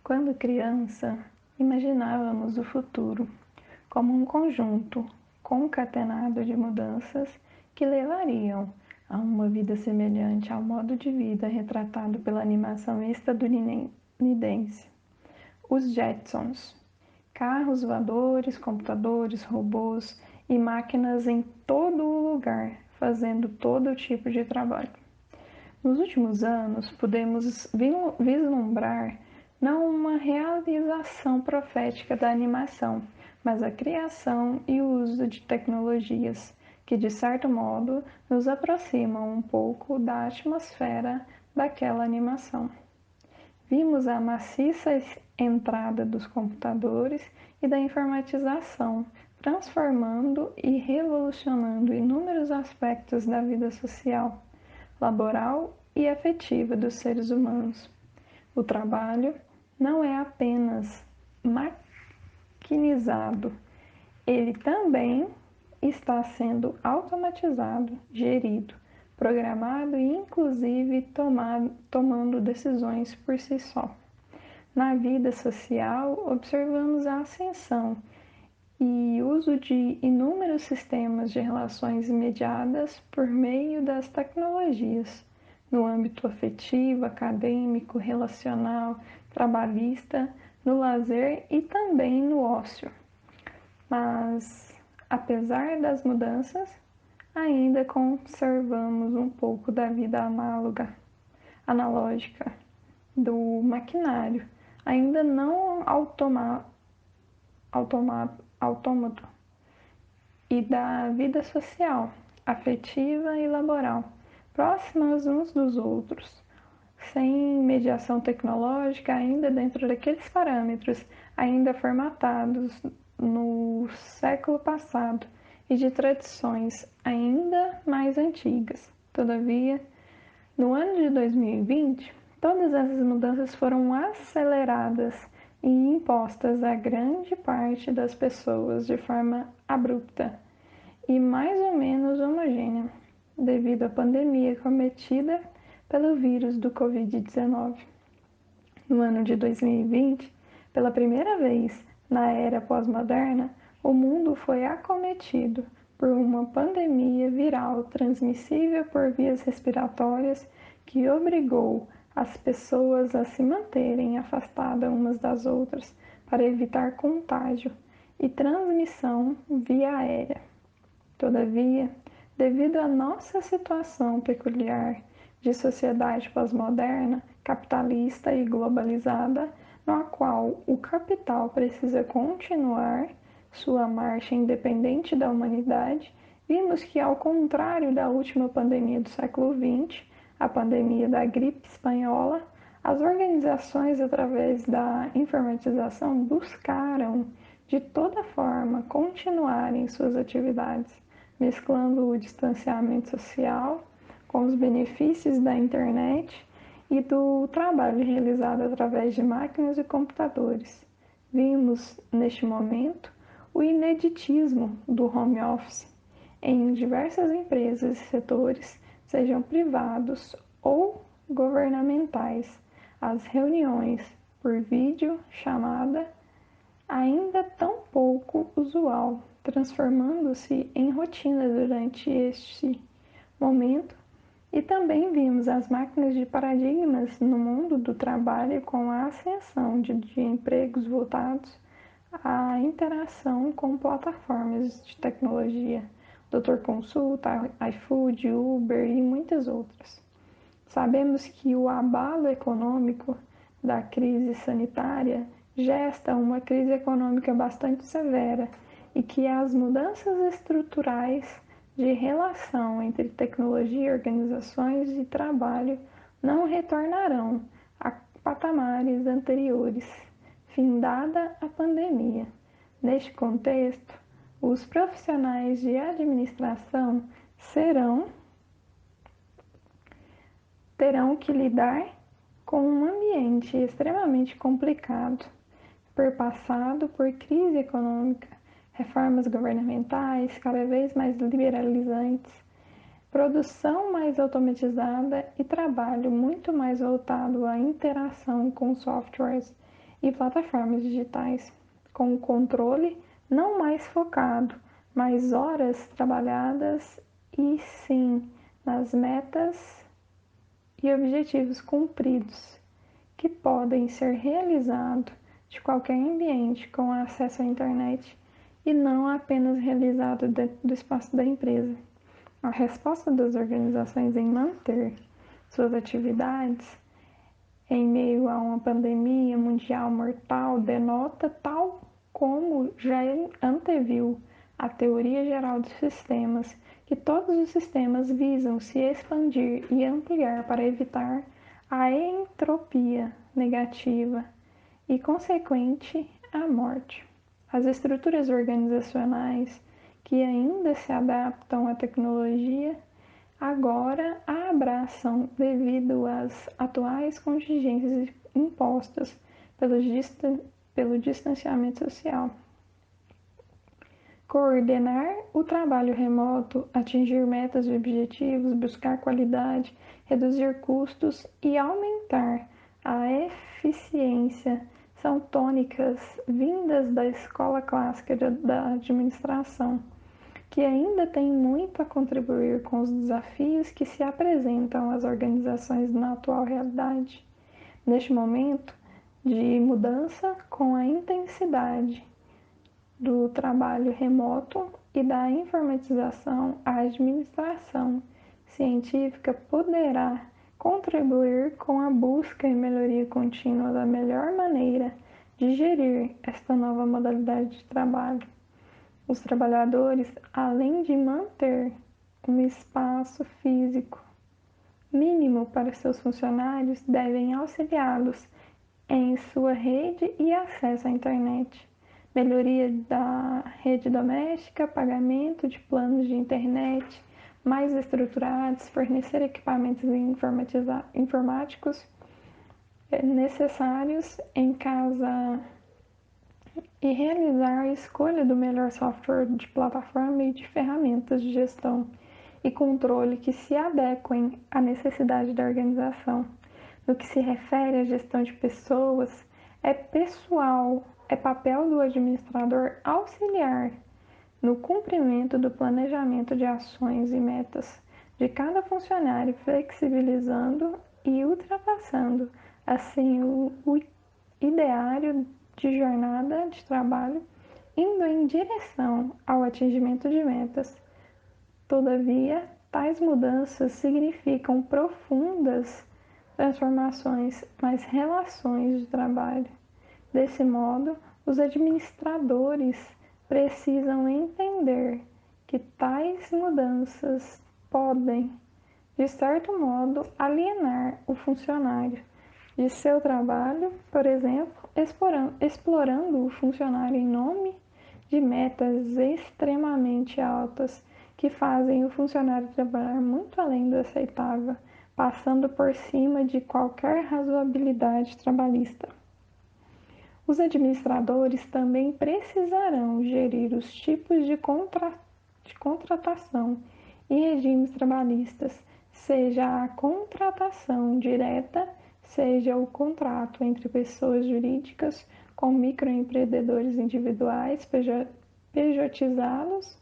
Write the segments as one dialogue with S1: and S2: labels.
S1: Quando criança, imaginávamos o futuro como um conjunto concatenado de mudanças que levariam a uma vida semelhante ao modo de vida retratado pela animação estadunidense, os Jetsons. Carros voadores, computadores, robôs e máquinas em todo o lugar, fazendo todo tipo de trabalho. Nos últimos anos, podemos vislumbrar não uma realização profética da animação, mas a criação e o uso de tecnologias que, de certo modo, nos aproximam um pouco da atmosfera daquela animação. Vimos a maciça entrada dos computadores e da informatização, transformando e revolucionando inúmeros aspectos da vida social, laboral e afetiva dos seres humanos. O trabalho não é apenas maquinizado, ele também está sendo automatizado, gerido, programado e inclusive tomando decisões por si só. Na vida social, observamos a ascensão e uso de inúmeros sistemas de relações imediatas por meio das tecnologias, no âmbito afetivo, acadêmico, relacional, trabalhista, no lazer e também no ócio. Mas, apesar das mudanças, ainda conservamos um pouco da vida analógica, do maquinário, ainda não autômato, e da vida social, afetiva e laboral, próximas uns dos outros, sem mediação tecnológica, ainda dentro daqueles parâmetros ainda formatados no século passado e de tradições ainda mais antigas. Todavia, no ano de 2020, todas essas mudanças foram aceleradas e impostas a grande parte das pessoas de forma abrupta e mais ou menos homogênea, devido à pandemia cometida pelo vírus do Covid-19. No ano de 2020, pela primeira vez na era pós-moderna, o mundo foi acometido por uma pandemia viral transmissível por vias respiratórias que obrigou as pessoas a se manterem afastadas umas das outras para evitar contágio e transmissão via aérea. Todavia, devido à nossa situação peculiar de sociedade pós-moderna, capitalista e globalizada, na qual o capital precisa continuar sua marcha independente da humanidade, vimos que, ao contrário da última pandemia do século XX, a pandemia da gripe espanhola, as organizações, através da informatização, buscaram, de toda forma, continuarem suas atividades, mesclando o distanciamento social com os benefícios da internet e do trabalho realizado através de máquinas e computadores. Vimos, neste momento, o ineditismo do home office em diversas empresas e setores, sejam privados ou governamentais. As reuniões por vídeo chamada ainda tão pouco usual, transformando-se em rotina durante este momento, e também vimos as máquinas de paradigmas no mundo do trabalho com a ascensão de empregos voltados à interação com plataformas de tecnologia, Doutor Consulta, iFood, Uber e muitas outras. Sabemos que o abalo econômico da crise sanitária gesta uma crise econômica bastante severa e que as mudanças estruturais de relação entre tecnologia, organizações de trabalho não retornarão a patamares anteriores, findada a pandemia. Neste contexto, os profissionais de administração terão que lidar com um ambiente extremamente complicado, perpassado por crise econômica, reformas governamentais cada vez mais liberalizantes, produção mais automatizada e trabalho muito mais voltado à interação com softwares e plataformas digitais, com o controle não mais focado, mas horas trabalhadas e sim nas metas e objetivos cumpridos, que podem ser realizados de qualquer ambiente com acesso à internet e não apenas realizado dentro do espaço da empresa. A resposta das organizações em manter suas atividades em meio a uma pandemia mundial mortal denota, tal como já anteviu a teoria geral dos sistemas, que todos os sistemas visam se expandir e ampliar para evitar a entropia negativa e consequente a morte. As estruturas organizacionais que ainda se adaptam à tecnologia agora a abraçam devido às atuais contingências impostas pelo distanciamento social. Coordenar o trabalho remoto, atingir metas e objetivos, buscar qualidade, reduzir custos e aumentar a eficiência são tônicas vindas da escola clássica da administração, que ainda tem muito a contribuir com os desafios que se apresentam às organizações na atual realidade. Neste momento de mudança, com a intensidade do trabalho remoto e da informatização, a administração científica poderá contribuir com a busca e melhoria contínua da melhor maneira de gerir esta nova modalidade de trabalho. Os trabalhadores, além de manter um espaço físico mínimo para seus funcionários, devem auxiliá-los em sua rede e acesso à internet, melhoria da rede doméstica, pagamento de planos de internet mais estruturados, fornecer equipamentos informáticos necessários em casa e realizar a escolha do melhor software de plataforma e de ferramentas de gestão e controle que se adequem à necessidade da organização. No que se refere à gestão de pessoas, é papel do administrador auxiliar no cumprimento do planejamento de ações e metas de cada funcionário, flexibilizando e ultrapassando assim o ideário de jornada de trabalho, indo em direção ao atingimento de metas. Todavia, tais mudanças significam profundas transformações nas relações de trabalho. Desse modo, os administradores precisam entender que tais mudanças podem, de certo modo, alienar o funcionário de seu trabalho, por exemplo, explorando o funcionário em nome de metas extremamente altas que fazem o funcionário trabalhar muito além do aceitável, passando por cima de qualquer razoabilidade trabalhista. Os administradores também precisarão gerir os tipos de contratação e regimes trabalhistas, seja a contratação direta, seja o contrato entre pessoas jurídicas com microempreendedores individuais pejotizados.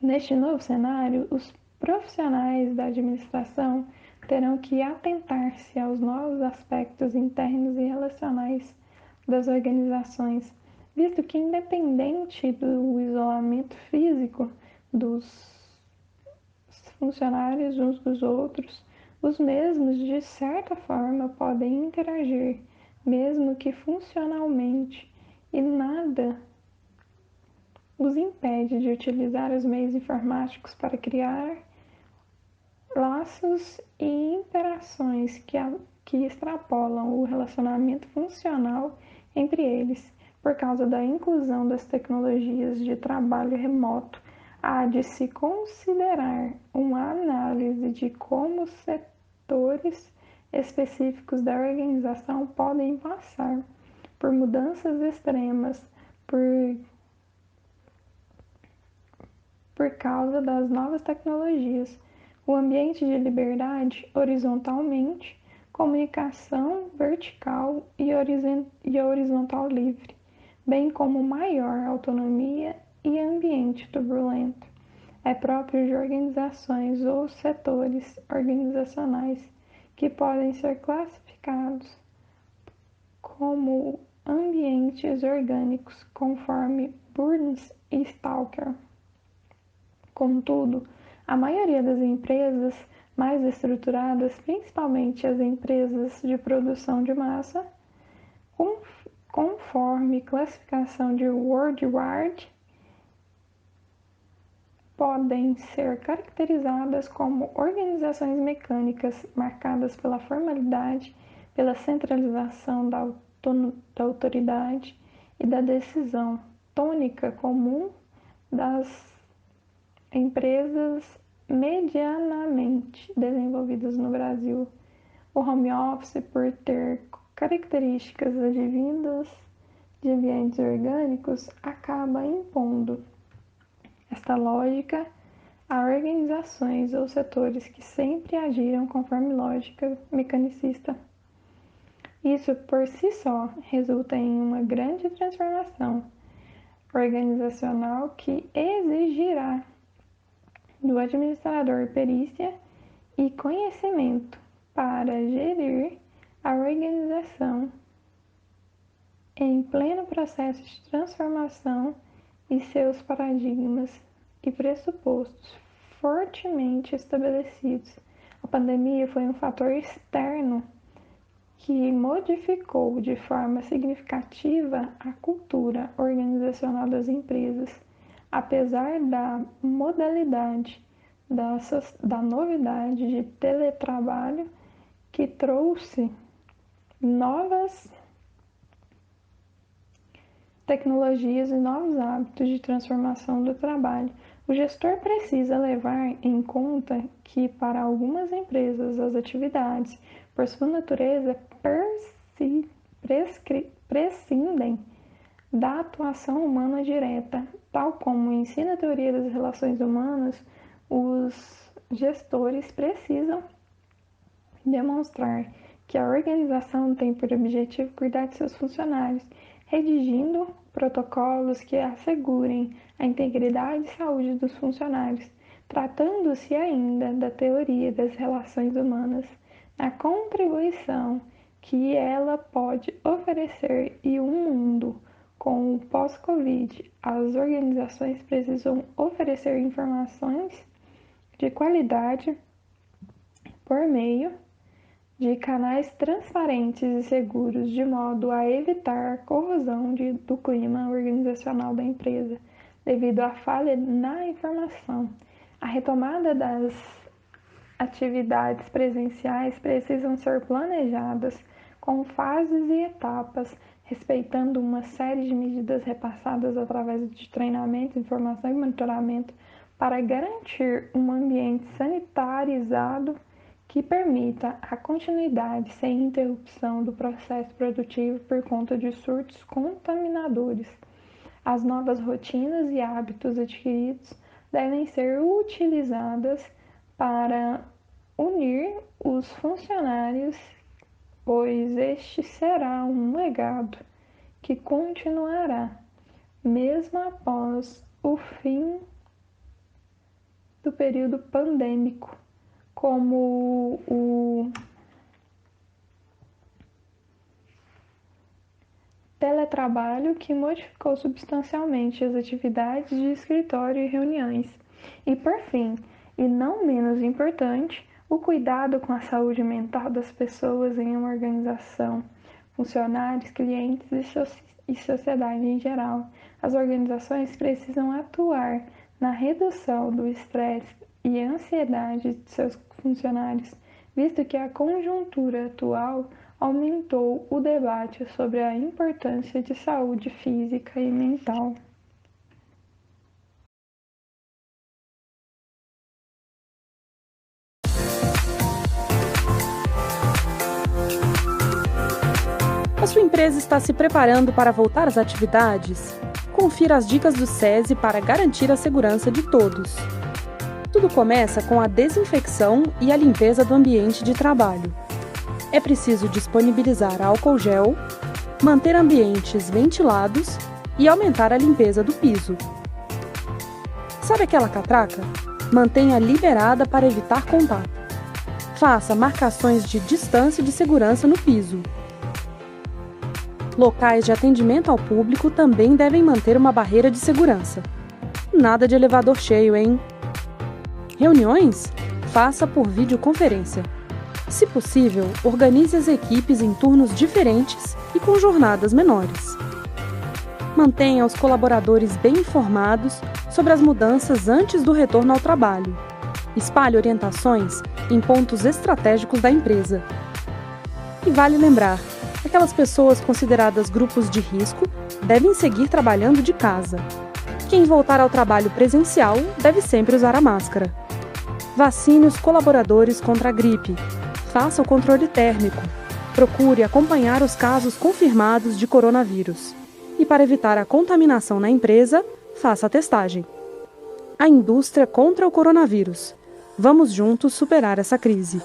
S1: Neste novo cenário, os profissionais da administração terão que atentar-se aos novos aspectos internos e relacionais das organizações, visto que, independente do isolamento físico dos funcionários uns dos outros, os mesmos, de certa forma, podem interagir, mesmo que funcionalmente, e nada os impede de utilizar os meios informáticos para criar laços e interações que extrapolam o relacionamento funcional entre eles. Por causa da inclusão das tecnologias de trabalho remoto, há de se considerar uma análise de como os setores específicos da organização podem passar por mudanças extremas por causa das novas tecnologias. O ambiente de liberdade, horizontalmente, comunicação vertical e horizontal livre, bem como maior autonomia e ambiente turbulento. É próprio de organizações ou setores organizacionais que podem ser classificados como ambientes orgânicos, conforme Burns e Stalker. Contudo, a maioria das empresas mais estruturadas, principalmente as empresas de produção de massa, conforme classificação de Woodward, podem ser caracterizadas como organizações mecânicas marcadas pela formalidade, pela centralização da autoridade e da decisão, tônica comum das empresas medianamente desenvolvidas no Brasil. O home office, por ter características advindas de ambientes orgânicos, acaba impondo esta lógica a organizações ou setores que sempre agiram conforme lógica mecanicista. Isso por si só resulta em uma grande transformação organizacional que exigirá do administrador perícia e conhecimento para gerir a organização em pleno processo de transformação e seus paradigmas e pressupostos fortemente estabelecidos. A pandemia foi um fator externo que modificou de forma significativa a cultura organizacional das empresas, apesar da modalidade da novidade de teletrabalho que trouxe novas tecnologias e novos hábitos de transformação do trabalho. O gestor precisa levar em conta que, para algumas empresas, as atividades, por sua natureza, prescindem da atuação humana direta. Tal como ensina a teoria das relações humanas, os gestores precisam demonstrar que a organização tem por objetivo cuidar de seus funcionários, redigindo protocolos que assegurem a integridade e saúde dos funcionários, tratando-se ainda da teoria das relações humanas, a contribuição que ela pode oferecer e um mundo com o pós-Covid. As organizações precisam oferecer informações de qualidade por meio de canais transparentes e seguros, de modo a evitar a corrosão do clima organizacional da empresa, devido à falha na informação. A retomada das atividades presenciais precisam ser planejadas com fases e etapas, respeitando uma série de medidas repassadas através de treinamento, informação e monitoramento para garantir um ambiente sanitarizado que permita a continuidade sem interrupção do processo produtivo por conta de surtos contaminadores. As novas rotinas e hábitos adquiridos devem ser utilizadas para unir os funcionários, pois este será um legado que continuará mesmo após o fim do período pandêmico, como o teletrabalho, que modificou substancialmente as atividades de escritório e reuniões. E por fim, e não menos importante, o cuidado com a saúde mental das pessoas em uma organização, funcionários, clientes e sociedade em geral. As organizações precisam atuar na redução do estresse e ansiedade de seus funcionários, visto que a conjuntura atual aumentou o debate sobre a importância de saúde física e mental.
S2: A sua empresa está se preparando para voltar às atividades? Confira as dicas do SESI para garantir a segurança de todos. Tudo começa com a desinfecção e a limpeza do ambiente de trabalho. É preciso disponibilizar álcool gel, manter ambientes ventilados e aumentar a limpeza do piso. Sabe aquela catraca? Mantenha liberada para evitar contato. Faça marcações de distância e de segurança no piso. Locais de atendimento ao público também devem manter uma barreira de segurança. Nada de elevador cheio, hein? Reuniões? Faça por videoconferência. Se possível, organize as equipes em turnos diferentes e com jornadas menores. Mantenha os colaboradores bem informados sobre as mudanças antes do retorno ao trabalho. Espalhe orientações em pontos estratégicos da empresa. E vale lembrar, aquelas pessoas consideradas grupos de risco devem seguir trabalhando de casa. Quem voltar ao trabalho presencial deve sempre usar a máscara. Vacine os colaboradores contra a gripe. Faça o controle térmico. Procure acompanhar os casos confirmados de coronavírus. E para evitar a contaminação na empresa, faça a testagem. A indústria contra o coronavírus. Vamos juntos superar essa crise.